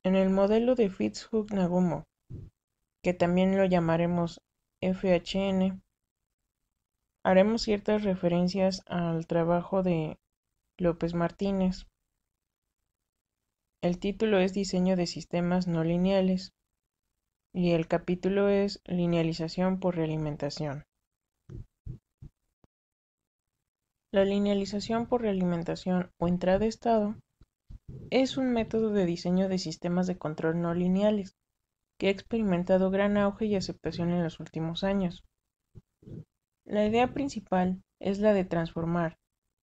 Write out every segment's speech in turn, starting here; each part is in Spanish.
En el modelo de Fitts-Hugh-Nagumo, que también lo llamaremos FHN, haremos ciertas referencias al trabajo de López Martínez. El título es Diseño de sistemas no lineales y el capítulo es Linealización por realimentación. La linealización por realimentación o entrada-estado es un método de diseño de sistemas de control no lineales que ha experimentado gran auge y aceptación en los últimos años. La idea principal es la de transformar,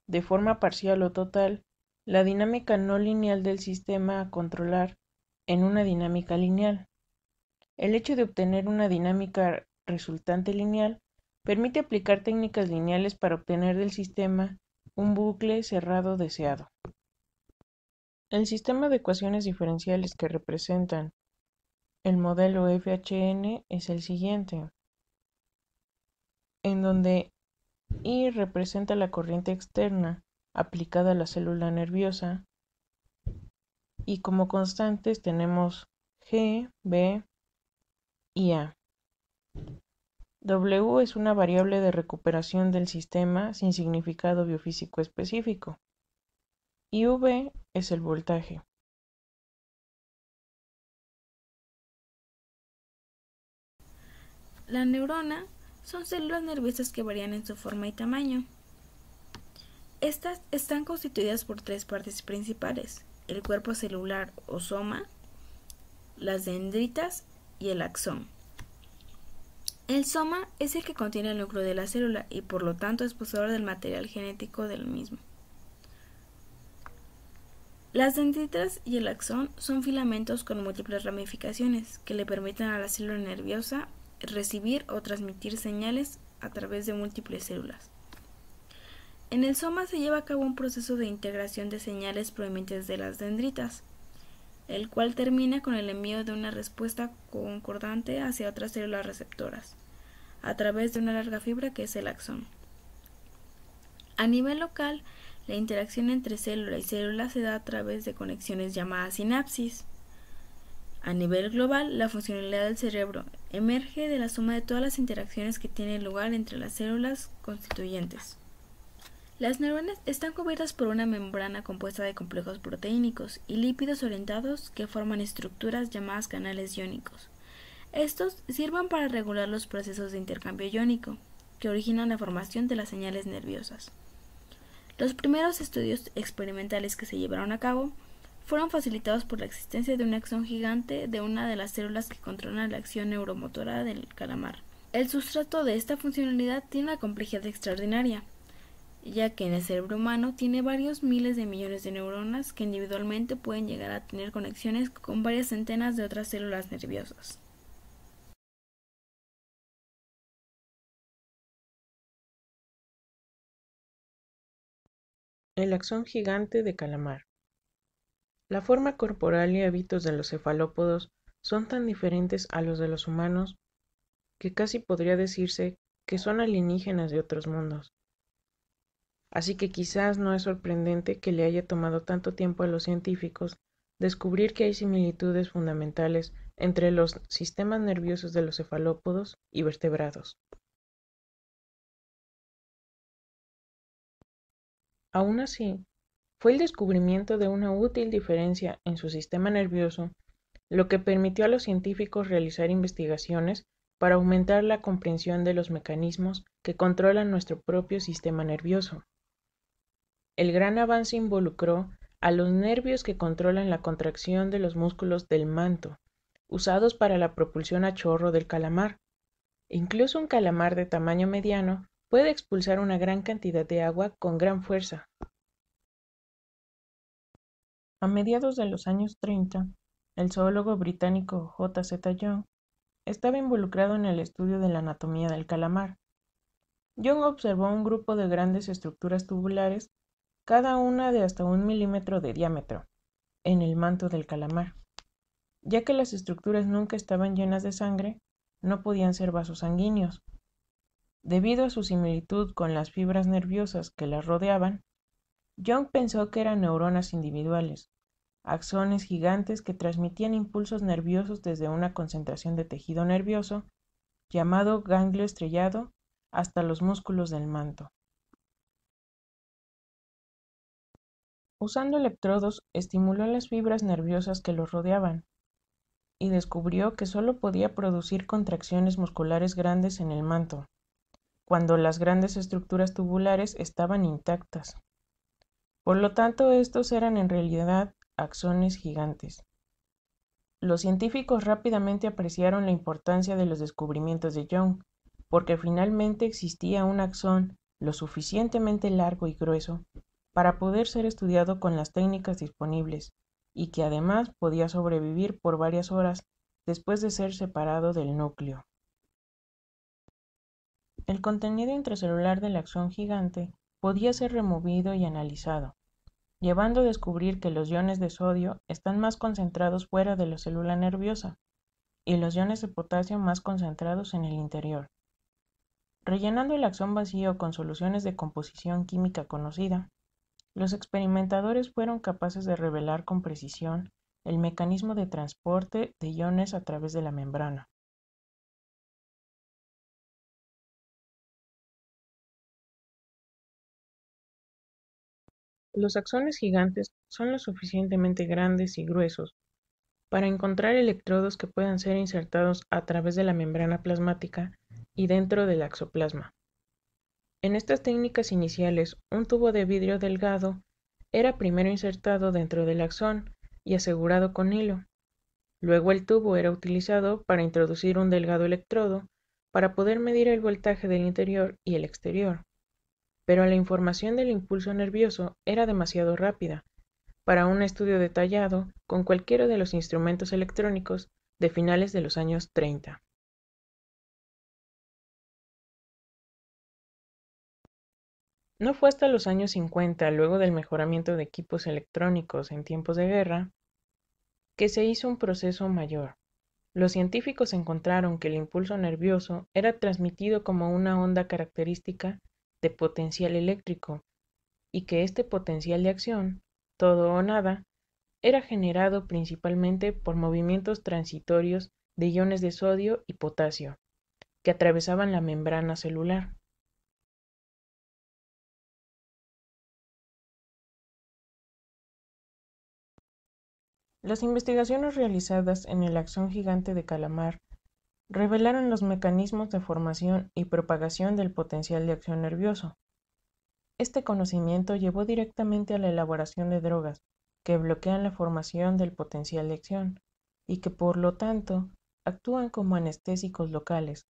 de forma parcial o total, la dinámica no lineal del sistema a controlar en una dinámica lineal. El hecho de obtener una dinámica resultante lineal permite aplicar técnicas lineales para obtener del sistema un bucle cerrado deseado. El sistema de ecuaciones diferenciales que representan el modelo FHN es el siguiente, en donde I representa la corriente externa aplicada a la célula nerviosa y como constantes tenemos G, B y A. W es una variable de recuperación del sistema sin significado biofísico específico y V es el voltaje. La neurona son células nerviosas que varían en su forma y tamaño. Estas están constituidas por tres partes principales: el cuerpo celular o soma, las dendritas y el axón. El soma es el que contiene el núcleo de la célula y por lo tanto es poseedor del material genético del mismo. Las dendritas y el axón son filamentos con múltiples ramificaciones que le permiten a la célula nerviosa recibir o transmitir señales a través de múltiples células. En el soma se lleva a cabo un proceso de integración de señales provenientes de las dendritas, el cual termina con el envío de una respuesta concordante hacia otras células receptoras, a través de una larga fibra que es el axón. A nivel local, la interacción entre célula y célula se da a través de conexiones llamadas sinapsis. A nivel global, la funcionalidad del cerebro emerge de la suma de todas las interacciones que tienen lugar entre las células constituyentes. Las neuronas están cubiertas por una membrana compuesta de complejos proteínicos y lípidos orientados que forman estructuras llamadas canales iónicos. Estos sirven para regular los procesos de intercambio iónico, que originan la formación de las señales nerviosas. Los primeros estudios experimentales que se llevaron a cabo fueron facilitados por la existencia de un axón gigante de una de las células que controlan la acción neuromotora del calamar. El sustrato de esta funcionalidad tiene una complejidad extraordinaria, ya que en el cerebro humano tiene varios miles de millones de neuronas que individualmente pueden llegar a tener conexiones con varias centenas de otras células nerviosas. El axón gigante de calamar. La forma corporal y hábitos de los cefalópodos son tan diferentes a los de los humanos que casi podría decirse que son alienígenas de otros mundos. Así que quizás no es sorprendente que le haya tomado tanto tiempo a los científicos descubrir que hay similitudes fundamentales entre los sistemas nerviosos de los cefalópodos y vertebrados. Aún así, fue el descubrimiento de una útil diferencia en su sistema nervioso lo que permitió a los científicos realizar investigaciones para aumentar la comprensión de los mecanismos que controlan nuestro propio sistema nervioso. El gran avance involucró a los nervios que controlan la contracción de los músculos del manto, usados para la propulsión a chorro del calamar. Incluso un calamar de tamaño mediano puede expulsar una gran cantidad de agua con gran fuerza. A mediados de los años 30, el zoólogo británico J. Z. Young estaba involucrado en el estudio de la anatomía del calamar. Young observó un grupo de grandes estructuras tubulares, cada una de hasta 1 milímetro de diámetro, en el manto del calamar. Ya que las estructuras nunca estaban llenas de sangre, no podían ser vasos sanguíneos. Debido a su similitud con las fibras nerviosas que las rodeaban, Young pensó que eran neuronas individuales, axones gigantes que transmitían impulsos nerviosos desde una concentración de tejido nervioso, llamado ganglio estrellado, hasta los músculos del manto. Usando electrodos, estimuló las fibras nerviosas que los rodeaban y descubrió que solo podía producir contracciones musculares grandes en el manto, cuando las grandes estructuras tubulares estaban intactas. Por lo tanto, estos eran en realidad axones gigantes. Los científicos rápidamente apreciaron la importancia de los descubrimientos de Young, porque finalmente existía un axón lo suficientemente largo y grueso para poder ser estudiado con las técnicas disponibles, y que además podía sobrevivir por varias horas después de ser separado del núcleo. El contenido intracelular del axón gigante podía ser removido y analizado, llevando a descubrir que los iones de sodio están más concentrados fuera de la célula nerviosa y los iones de potasio más concentrados en el interior. Rellenando el axón vacío con soluciones de composición química conocida, los experimentadores fueron capaces de revelar con precisión el mecanismo de transporte de iones a través de la membrana. Los axones gigantes son lo suficientemente grandes y gruesos para encontrar electrodos que puedan ser insertados a través de la membrana plasmática y dentro del axoplasma. En estas técnicas iniciales, un tubo de vidrio delgado era primero insertado dentro del axón y asegurado con hilo. Luego el tubo era utilizado para introducir un delgado electrodo para poder medir el voltaje del interior y el exterior. Pero la información del impulso nervioso era demasiado rápida para un estudio detallado con cualquiera de los instrumentos electrónicos de finales de los años 30. No fue hasta los años 50, luego del mejoramiento de equipos electrónicos en tiempos de guerra, que se hizo un proceso mayor. Los científicos encontraron que el impulso nervioso era transmitido como una onda característica de potencial eléctrico y que este potencial de acción, todo o nada, era generado principalmente por movimientos transitorios de iones de sodio y potasio que atravesaban la membrana celular. Las investigaciones realizadas en el axón gigante de calamar revelaron los mecanismos de formación y propagación del potencial de acción nervioso. Este conocimiento llevó directamente a la elaboración de drogas que bloquean la formación del potencial de acción y que por lo tanto actúan como anestésicos locales,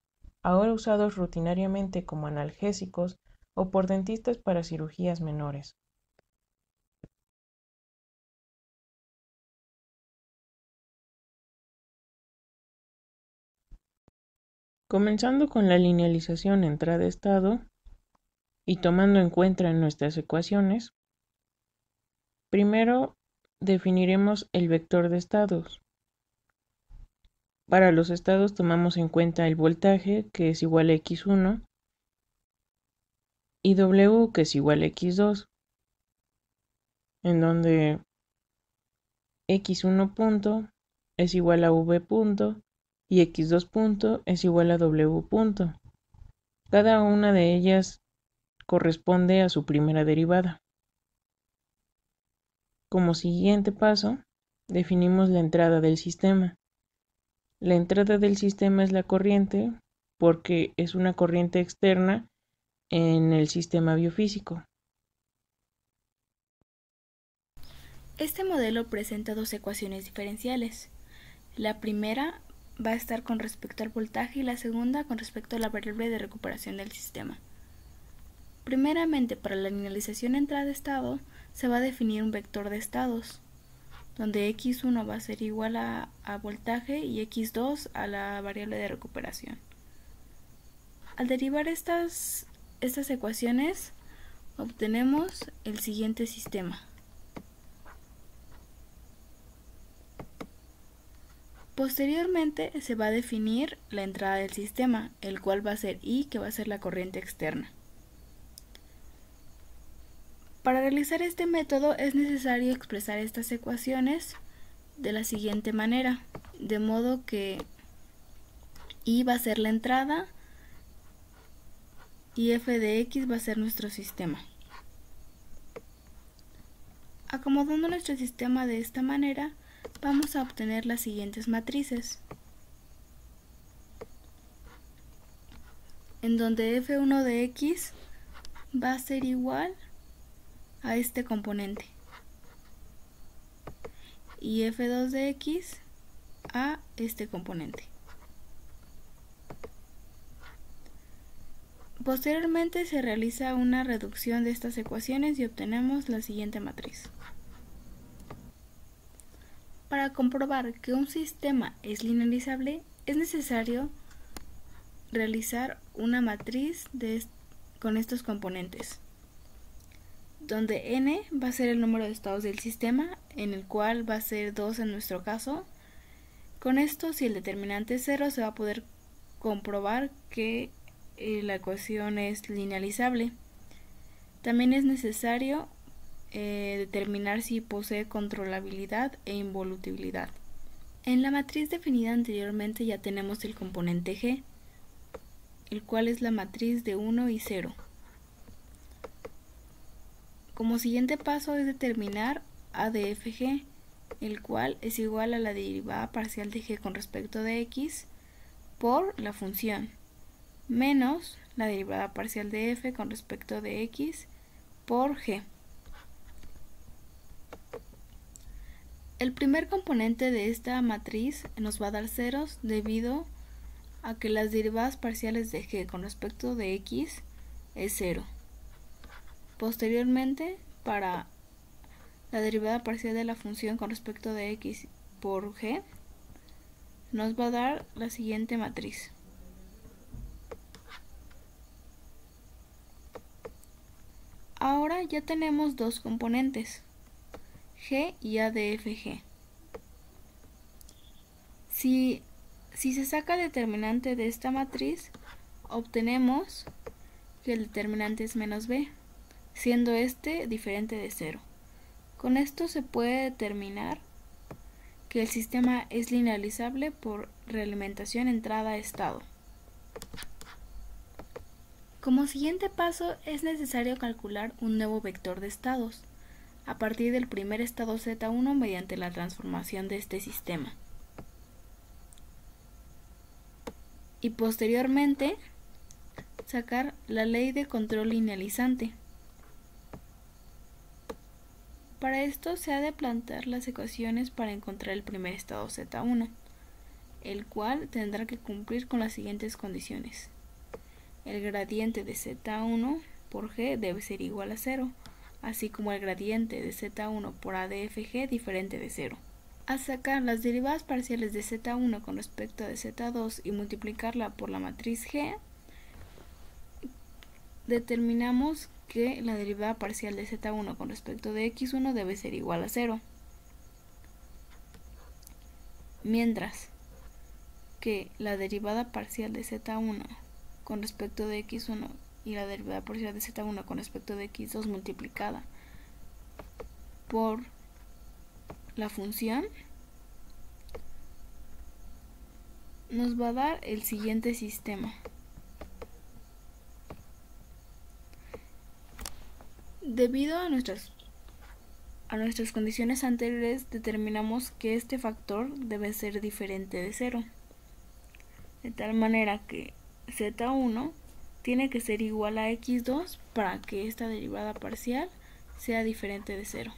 ahora usados rutinariamente como analgésicos o por dentistas para cirugías menores. Comenzando con la linealización entrada-estado y tomando en cuenta nuestras ecuaciones, primero definiremos el vector de estados. Para los estados tomamos en cuenta el voltaje, que es igual a x1, y W, que es igual a x2, en donde x1 punto es igual a V punto y x2 punto es igual a W punto. Cada una de ellas corresponde a su primera derivada. Como siguiente paso, definimos la entrada del sistema. La entrada del sistema es la corriente porque es una corriente externa en el sistema biofísico. Este modelo presenta dos ecuaciones diferenciales. La primera va a estar con respecto al voltaje y la segunda con respecto a la variable de recuperación del sistema. Primeramente, para la linealización entrada-estado se va a definir un vector de estados, donde x1 va a ser igual a voltaje y x2 a la variable de recuperación. Al derivar estas ecuaciones, obtenemos el siguiente sistema. Posteriormente se va a definir la entrada del sistema, el cual va a ser I, que va a ser la corriente externa. Para realizar este método es necesario expresar estas ecuaciones de la siguiente manera, de modo que I va a ser la entrada y f de x va a ser nuestro sistema. Acomodando nuestro sistema de esta manera, vamos a obtener las siguientes matrices, en donde f1 de x va a ser igual a este componente y f2 de x a este componente. Posteriormente se realiza una reducción de estas ecuaciones y obtenemos la siguiente matriz. Para comprobar que un sistema es linealizable, es necesario realizar una matriz con estos componentes, donde n va a ser el número de estados del sistema, en el cual va a ser 2 en nuestro caso. Con esto, si el determinante es 0, se va a poder comprobar que la ecuación es linealizable. También es necesario determinar si posee controlabilidad e involutibilidad. En la matriz definida anteriormente ya tenemos el componente G, el cual es la matriz de 1 y 0. Como siguiente paso es determinar A de fg, el cual es igual a la derivada parcial de g con respecto de x por la función, menos la derivada parcial de f con respecto de x por g. El primer componente de esta matriz nos va a dar ceros debido a que las derivadas parciales de g con respecto de x es 0. Posteriormente, para la derivada parcial de la función con respecto de x por g, nos va a dar la siguiente matriz. Ahora ya tenemos dos componentes, g y a de fg. Si se saca el determinante de esta matriz, obtenemos que el determinante es menos b, siendo este diferente de 0. Con esto se puede determinar que el sistema es linealizable por realimentación entrada-estado. Como siguiente paso es necesario calcular un nuevo vector de estados a partir del primer estado Z1 mediante la transformación de este sistema. Y posteriormente sacar la ley de control linealizante. Para esto se ha de plantear las ecuaciones para encontrar el primer estado Z1, el cual tendrá que cumplir con las siguientes condiciones. El gradiente de Z1 por G debe ser igual a 0, así como el gradiente de Z1 por A de fg diferente de 0. Al sacar las derivadas parciales de Z1 con respecto de Z2 y multiplicarla por la matriz G, determinamos que la derivada parcial de Z1 con respecto de X1 debe ser igual a 0. Mientras que la derivada parcial de Z1 con respecto de X1 y la derivada parcial de Z1 con respecto de X2 multiplicada por la función nos va a dar el siguiente sistema. Debido a nuestras condiciones anteriores, determinamos que este factor debe ser diferente de 0, de tal manera que Z1 tiene que ser igual a X2 para que esta derivada parcial sea diferente de 0.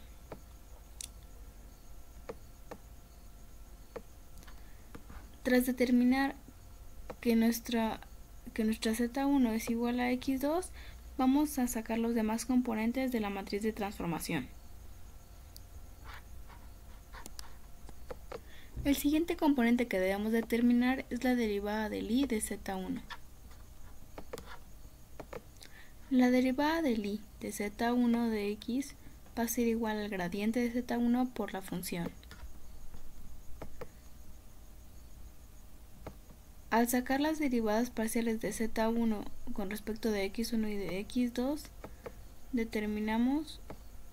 Tras determinar que nuestra Z1 es igual a X2, vamos a sacar los demás componentes de la matriz de transformación. El siguiente componente que debemos determinar es la derivada del I de Z1. La derivada del I de Z1 de X va a ser igual al gradiente de Z1 por la función. Al sacar las derivadas parciales de Z1 con respecto de X1 y de X2, determinamos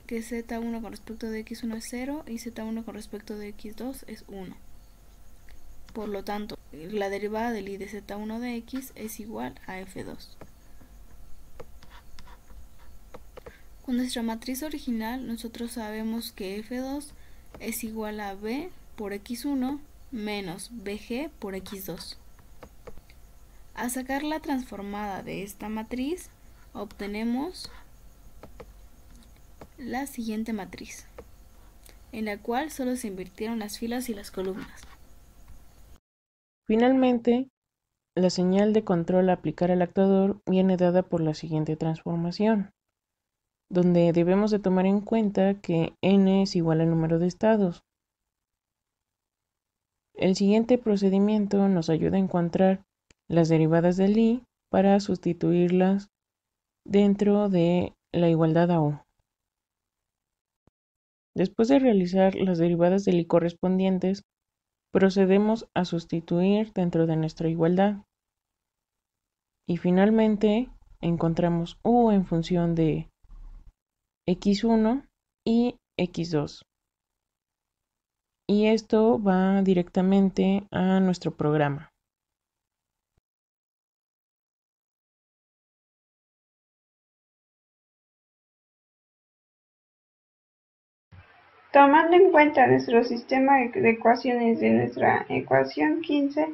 que z1 con respecto de x1 es 0 y z1 con respecto de x2 es 1. Por lo tanto, la derivada del i de z1 de x es igual a f2. Con nuestra matriz original, nosotros sabemos que f2 es igual a b por x1 menos bg por x2. Al sacar la transformada de esta matriz, obtenemos la siguiente matriz, en la cual solo se invirtieron las filas y las columnas. Finalmente, la señal de control a aplicar al actuador viene dada por la siguiente transformación, donde debemos de tomar en cuenta que n es igual al número de estados. El siguiente procedimiento nos ayuda a encontrar las derivadas del i para sustituirlas dentro de la igualdad a u. Después de realizar las derivadas del i correspondientes, procedemos a sustituir dentro de nuestra igualdad. Y finalmente encontramos u en función de x1 y x2. Y esto va directamente a nuestro programa. Tomando en cuenta nuestro sistema de ecuaciones de nuestra ecuación 15,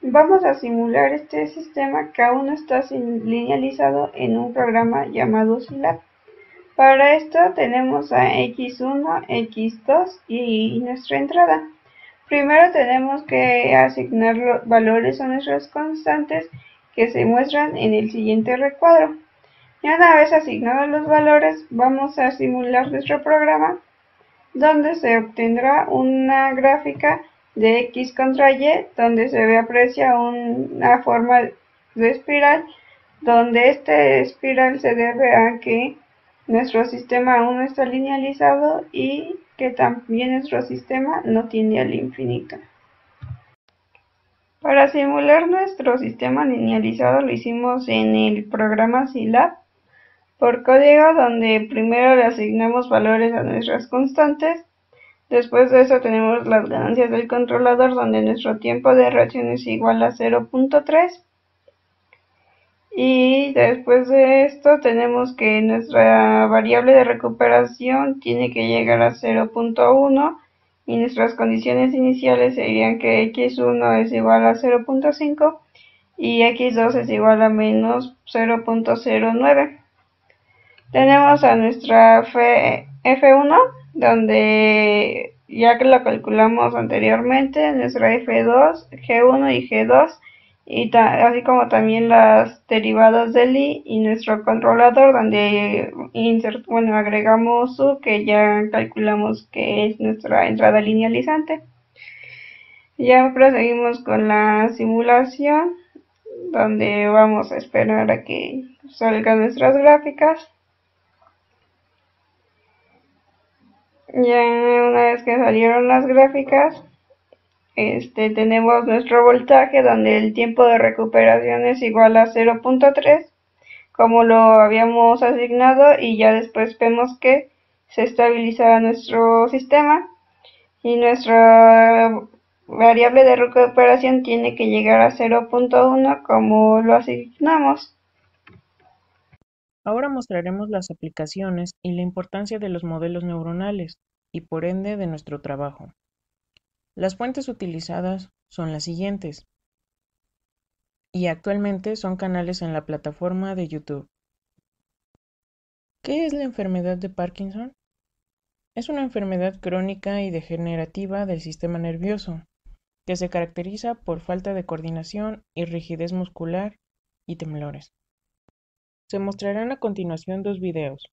vamos a simular este sistema que aún no está linealizado en un programa llamado Scilab. Para esto tenemos a x1, x2 y nuestra entrada. Primero tenemos que asignar los valores a nuestras constantes que se muestran en el siguiente recuadro. Y una vez asignados los valores, vamos a simular nuestro programa, donde se obtendrá una gráfica de x contra y, donde se aprecia una forma de espiral, donde este espiral se debe a que nuestro sistema aún no está linealizado y que también nuestro sistema no tiende al infinito. Para simular nuestro sistema linealizado lo hicimos en el programa Scilab por código, donde primero le asignamos valores a nuestras constantes. Después de eso tenemos las ganancias del controlador, donde nuestro tiempo de reacción es igual a 0.3. Y después de esto tenemos que nuestra variable de recuperación tiene que llegar a 0.1 y nuestras condiciones iniciales serían que x1 es igual a 0.5 y x2 es igual a menos 0.09. Tenemos a nuestra f1, donde ya que lo calculamos anteriormente, nuestra f2, g1 y g2, y así como también las derivadas del i y nuestro controlador, donde agregamos u, que ya calculamos que es nuestra entrada linealizante. Ya proseguimos con la simulación, donde vamos a esperar a que salgan nuestras gráficas. Ya una vez que salieron las gráficas, tenemos nuestro voltaje, donde el tiempo de recuperación es igual a 0.3, como lo habíamos asignado, y ya después vemos que se estabiliza nuestro sistema y nuestra variable de recuperación tiene que llegar a 0.1 como lo asignamos. Ahora mostraremos las aplicaciones y la importancia de los modelos neuronales y por ende de nuestro trabajo. Las fuentes utilizadas son las siguientes y actualmente son canales en la plataforma de YouTube. ¿Qué es la enfermedad de Parkinson? Es una enfermedad crónica y degenerativa del sistema nervioso que se caracteriza por falta de coordinación y rigidez muscular y temblores. Se mostrarán a continuación dos videos.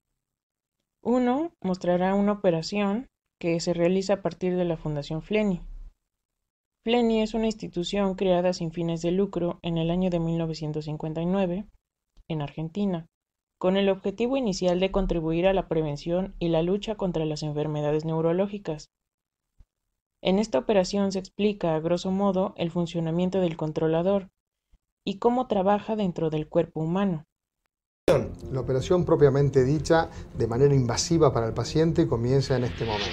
Uno mostrará una operación que se realiza a partir de la Fundación Fleni. Fleni es una institución creada sin fines de lucro en el año de 1959 en Argentina, con el objetivo inicial de contribuir a la prevención y la lucha contra las enfermedades neurológicas. En esta operación se explica, a grosso modo, el funcionamiento del controlador y cómo trabaja dentro del cuerpo humano. La operación propiamente dicha, de manera invasiva para el paciente, comienza en este momento.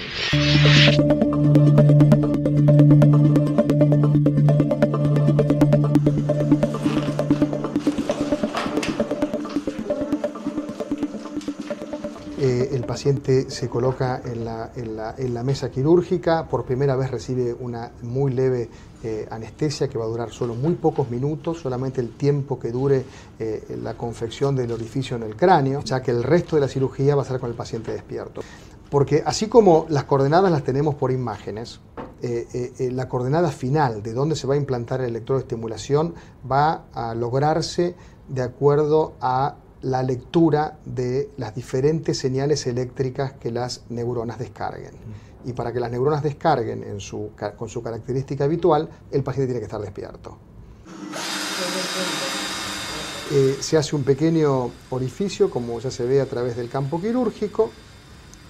El paciente se coloca en la mesa quirúrgica, por primera vez recibe una muy leve anestesia que va a durar solo muy pocos minutos, solamente el tiempo que dure la confección del orificio en el cráneo, ya que el resto de la cirugía va a ser con el paciente despierto. Porque así como las coordenadas las tenemos por imágenes, la coordenada final de dónde se va a implantar el electrodo de estimulación va a lograrse de acuerdo a la lectura de las diferentes señales eléctricas que las neuronas descarguen. Y para que las neuronas descarguen con su característica habitual, el paciente tiene que estar despierto. Se hace un pequeño orificio, como ya se ve a través del campo quirúrgico,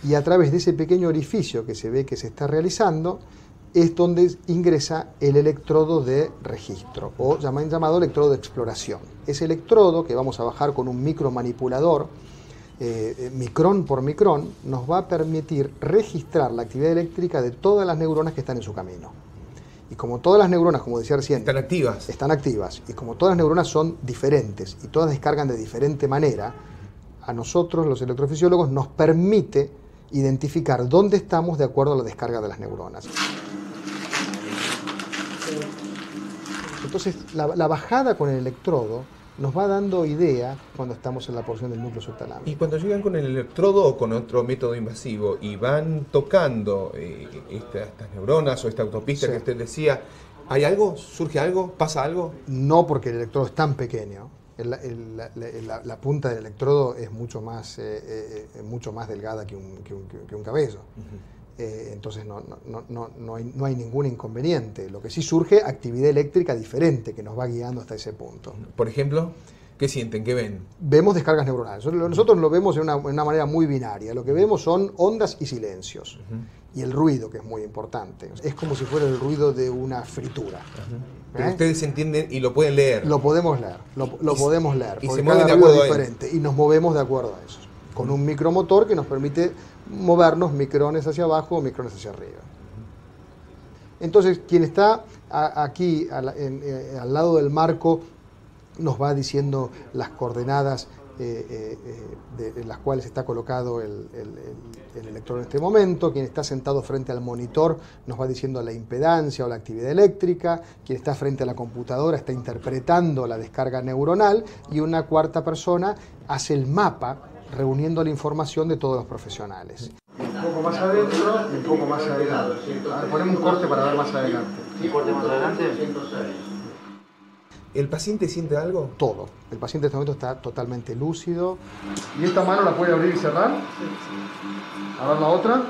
y a través de ese pequeño orificio que se ve que se está realizando, es donde ingresa el electrodo de registro, o llamado electrodo de exploración. Ese electrodo, que vamos a bajar con un micromanipulador, micrón por micrón, nos va a permitir registrar la actividad eléctrica de todas las neuronas que están en su camino. Y como todas las neuronas, como decía recién, están activas, y como todas las neuronas son diferentes y todas descargan de diferente manera, a nosotros, los electrofisiólogos, nos permite identificar dónde estamos de acuerdo a la descarga de las neuronas. Entonces, la bajada con el electrodo nos va dando idea cuando estamos en la porción del núcleo subtalámico. Y cuando llegan con el electrodo o con otro método invasivo y van tocando estas neuronas o esta autopista que usted decía, ¿hay algo? ¿Surge algo? ¿Pasa algo? No, porque el electrodo es tan pequeño. La punta del electrodo es mucho más delgada que un cabello. Entonces no hay ningún inconveniente. Lo que sí surge, actividad eléctrica diferente que nos va guiando hasta ese punto. Por ejemplo, ¿qué sienten? ¿Qué ven? Vemos descargas neuronales. Nosotros lo vemos en una manera muy binaria. Lo que vemos son ondas y silencios. Y el ruido, que es muy importante. Es como si fuera el ruido de una fritura. Pero ustedes entienden y lo pueden leer. Lo podemos leer. Lo podemos leer. Y se mueven de acuerdo a diferente. Y nos movemos de acuerdo a eso. Con un micromotor que nos permite movernos micrones hacia abajo o micrones hacia arriba. Entonces, quien está aquí al lado del marco nos va diciendo las coordenadas en las cuales está colocado el electrodo en este momento. Quien está sentado frente al monitor nos va diciendo la impedancia o la actividad eléctrica. Quien está frente a la computadora está interpretando la descarga neuronal, y una cuarta persona hace el mapa reuniendo la información de todos los profesionales. Un poco más adentro y un poco más adelante. Ponemos un corte para ver más adelante. ¿Y corte más adelante? ¿El paciente siente algo? Todo. El paciente en este momento está totalmente lúcido. ¿Y esta mano la puede abrir y cerrar? A ver la otra.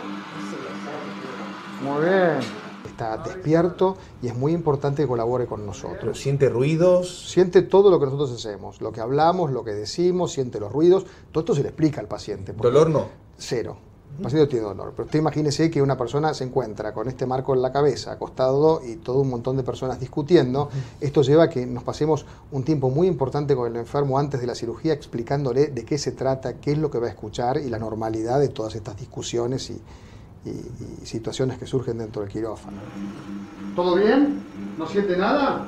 Muy bien. Está despierto y es muy importante que colabore con nosotros. ¿Siente ruidos? Siente todo lo que nosotros hacemos. Lo que hablamos, lo que decimos, siente los ruidos. Todo esto se le explica al paciente. ¿Dolor no? Cero. El paciente no tiene dolor, pero usted imagínese que una persona se encuentra con este marco en la cabeza, acostado, y todo un montón de personas discutiendo. Esto lleva a que nos pasemos un tiempo muy importante con el enfermo antes de la cirugía, explicándole de qué se trata, qué es lo que va a escuchar y la normalidad de todas estas discusiones y situaciones que surgen dentro del quirófano. ¿Todo bien? ¿No siente nada?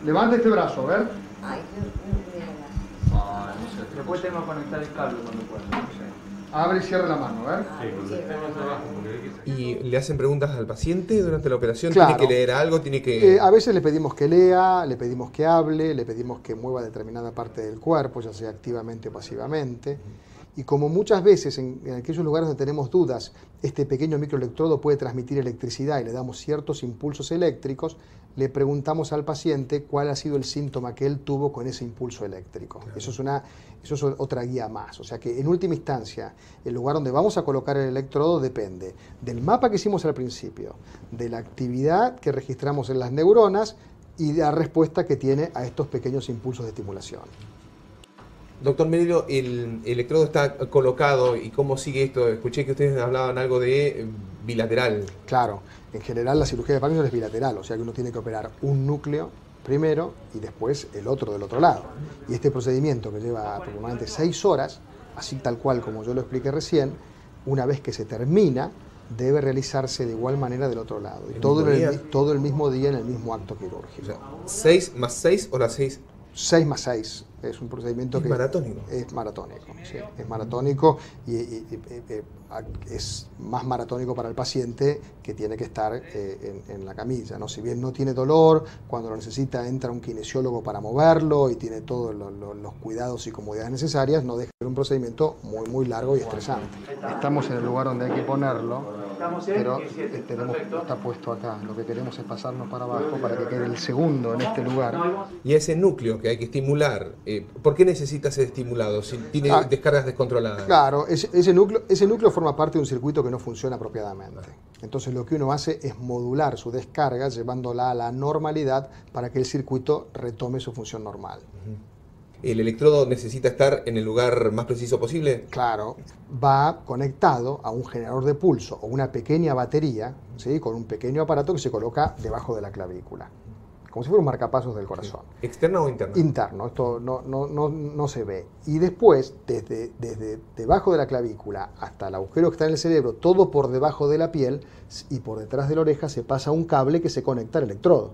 Levante este brazo, a ver. Ay, después tengo que conectar el cable cuando pueda. Abre y cierra la mano, a ver. ¿Y le hacen preguntas al paciente durante la operación? Claro. ¿Tiene que leer algo? ¿Tiene que...? A veces le pedimos que lea, le pedimos que hable, le pedimos que mueva determinada parte del cuerpo, ya sea activamente o pasivamente. Y como muchas veces en aquellos lugares donde tenemos dudas, este pequeño microelectrodo puede transmitir electricidad y le damos ciertos impulsos eléctricos, le preguntamos al paciente cuál ha sido el síntoma que él tuvo con ese impulso eléctrico. Claro. Eso es otra guía más. O sea que en última instancia, el lugar donde vamos a colocar el electrodo depende del mapa que hicimos al principio, de la actividad que registramos en las neuronas y de la respuesta que tiene a estos pequeños impulsos de estimulación. Doctor Merilo, el electrodo está colocado, ¿y cómo sigue esto? Escuché que ustedes hablaban algo de bilateral. Claro, en general la cirugía de Parkinson es bilateral, o sea que uno tiene que operar un núcleo primero y después el otro del otro lado. Y este procedimiento, que lleva aproximadamente 6 horas, así tal cual como yo lo expliqué recién, una vez que se termina, debe realizarse de igual manera del otro lado. Y todo el mismo día en el mismo acto quirúrgico. O sea, 6 más 6 o las 6. 6 más 6. Es un procedimiento que maratónico. Es maratónico, sí, es maratónico y es más maratónico para el paciente que tiene que estar en la camilla, ¿no? Si bien no tiene dolor, cuando lo necesita entra un kinesiólogo para moverlo y tiene todos los cuidados y comodidades necesarias, no deja de ser un procedimiento muy largo y estresante. Estamos en el lugar donde hay que ponerlo, pero está puesto acá. Lo que queremos es pasarnos para abajo para que quede el segundo en este lugar. Y ese núcleo que hay que estimular, ¿por qué necesita ser estimulado si tiene descargas descontroladas? Claro, ese núcleo forma parte de un circuito que no funciona apropiadamente. Entonces lo que uno hace es modular su descarga llevándola a la normalidad para que el circuito retome su función normal. ¿El electrodo necesita estar en el lugar más preciso posible? Claro, va conectado a un generador de pulso o una pequeña batería, ¿sí? Con un pequeño aparato que se coloca debajo de la clavícula, como si fuera un marcapasos del corazón. ¿Externo o interno? Interno, esto no se ve. Y después, desde debajo de la clavícula hasta el agujero que está en el cerebro, todo por debajo de la piel y por detrás de la oreja se pasa un cable que se conecta al electrodo.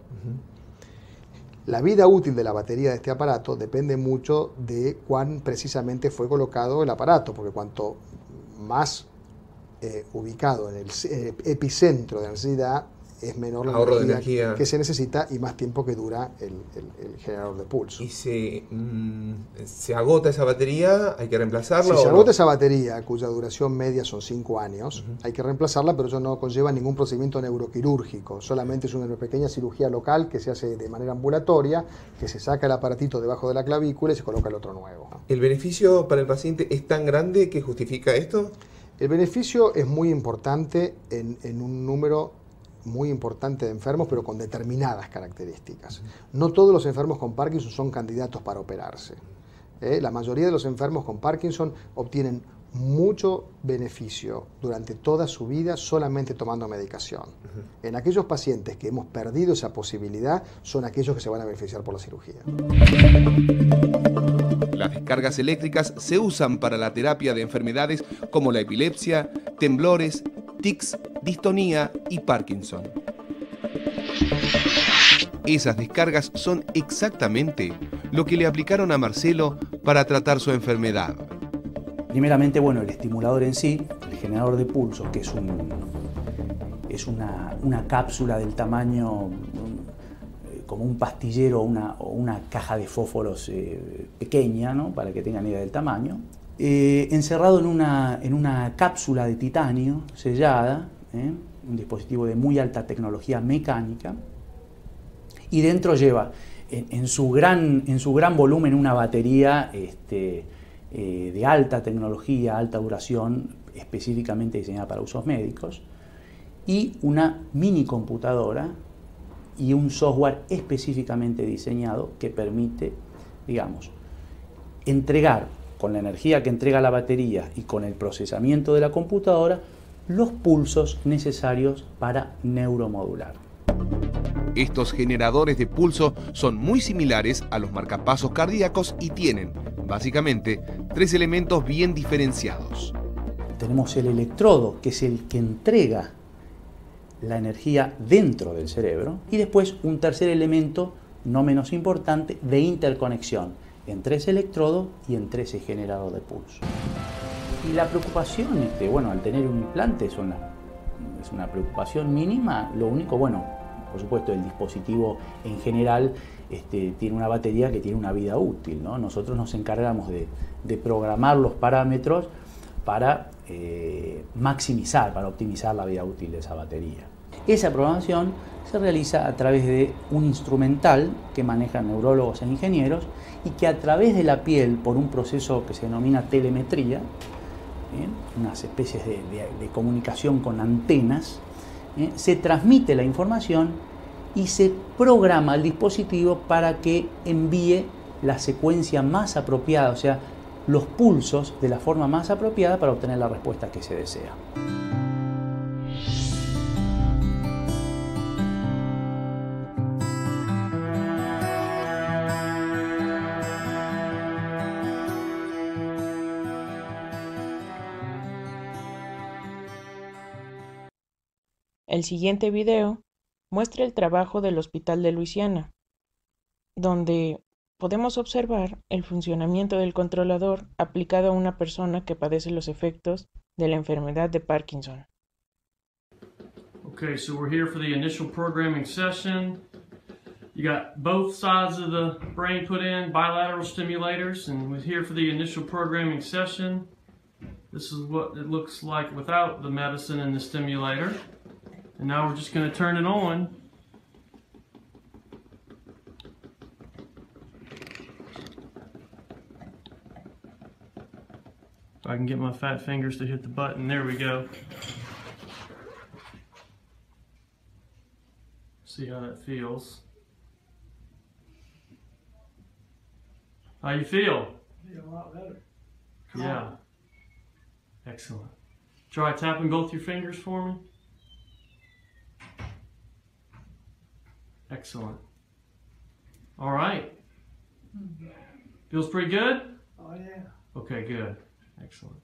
La vida útil de la batería de este aparato depende mucho de cuán precisamente fue colocado el aparato, porque cuanto más ubicado en el epicentro de la necesidad, es menor la ahorro de energía que se necesita y más tiempo que dura el generador de pulso. ¿Y se agota esa batería? ¿Hay que reemplazarla? Si se agota esa batería, cuya duración media son 5 años, hay que reemplazarla, pero eso no conlleva ningún procedimiento neuroquirúrgico. Solamente es una pequeña cirugía local que se hace de manera ambulatoria, que se saca el aparatito debajo de la clavícula y se coloca el otro nuevo. ¿El beneficio para el paciente es tan grande que justifica esto? El beneficio es muy importante en un número muy importante de enfermos, pero con determinadas características. No todos los enfermos con Parkinson son candidatos para operarse. La mayoría de los enfermos con Parkinson obtienen mucho beneficio durante toda su vida solamente tomando medicación. En aquellos pacientes que hemos perdido esa posibilidad, son aquellos que se van a beneficiar por la cirugía. Las descargas eléctricas se usan para la terapia de enfermedades como la epilepsia, temblores, tics, distonía y Parkinson. Esas descargas son exactamente lo que le aplicaron a Marcelo para tratar su enfermedad. Primeramente, bueno, el estimulador en sí, el generador de pulsos, que es una cápsula del tamaño como un pastillero o una caja de fósforos pequeña, ¿no? Para que tengan idea del tamaño. Encerrado en una cápsula de titanio sellada, un dispositivo de muy alta tecnología mecánica, y dentro lleva en su gran volumen una batería de alta tecnología, alta duración, específicamente diseñada para usos médicos, y una mini computadora y un software específicamente diseñado que permite, digamos, entregar con la energía que entrega la batería y con el procesamiento de la computadora los pulsos necesarios para neuromodular. Estos generadores de pulso son muy similares a los marcapasos cardíacos y tienen, básicamente, 3 elementos bien diferenciados. Tenemos el electrodo, que es el que entrega la energía dentro del cerebro, y después un tercer elemento, no menos importante, de interconexión entre ese electrodo y entre ese generador de pulso. Y la preocupación, bueno, al tener un implante es una preocupación mínima. Lo único, bueno, por supuesto, el dispositivo en general tiene una batería que tiene una vida útil, ¿no? Nosotros nos encargamos de programar los parámetros para maximizar, para optimizar la vida útil de esa batería. Esa programación se realiza a través de un instrumental que manejan neurólogos e ingenieros y que a través de la piel, por un proceso que se denomina telemetría, unas especies de comunicación con antenas, se transmite la información y se programa el dispositivo para que envíe la secuencia más apropiada, o sea, los pulsos de la forma más apropiada para obtener la respuesta que se desea. El siguiente video muestra el trabajo del Hospital de Luisiana, donde podemos observar el funcionamiento del controlador aplicado a una persona que padece los efectos de la enfermedad de Parkinson. Okay, so we're here for the initial programming session. You got both sides of the brain put in, bilateral stimulators, and we're here for the initial programming session. This is what it looks like without the medicine and the stimulator. And now we're just going to turn it on. If I can get my fat fingers to hit the button, there we go. See how that feels. How you feel? I feel a lot better. Yeah. Excellent. Try tapping both your fingers for me. Excellent. All right. Feels pretty good? Oh yeah. Okay, good. Excellent.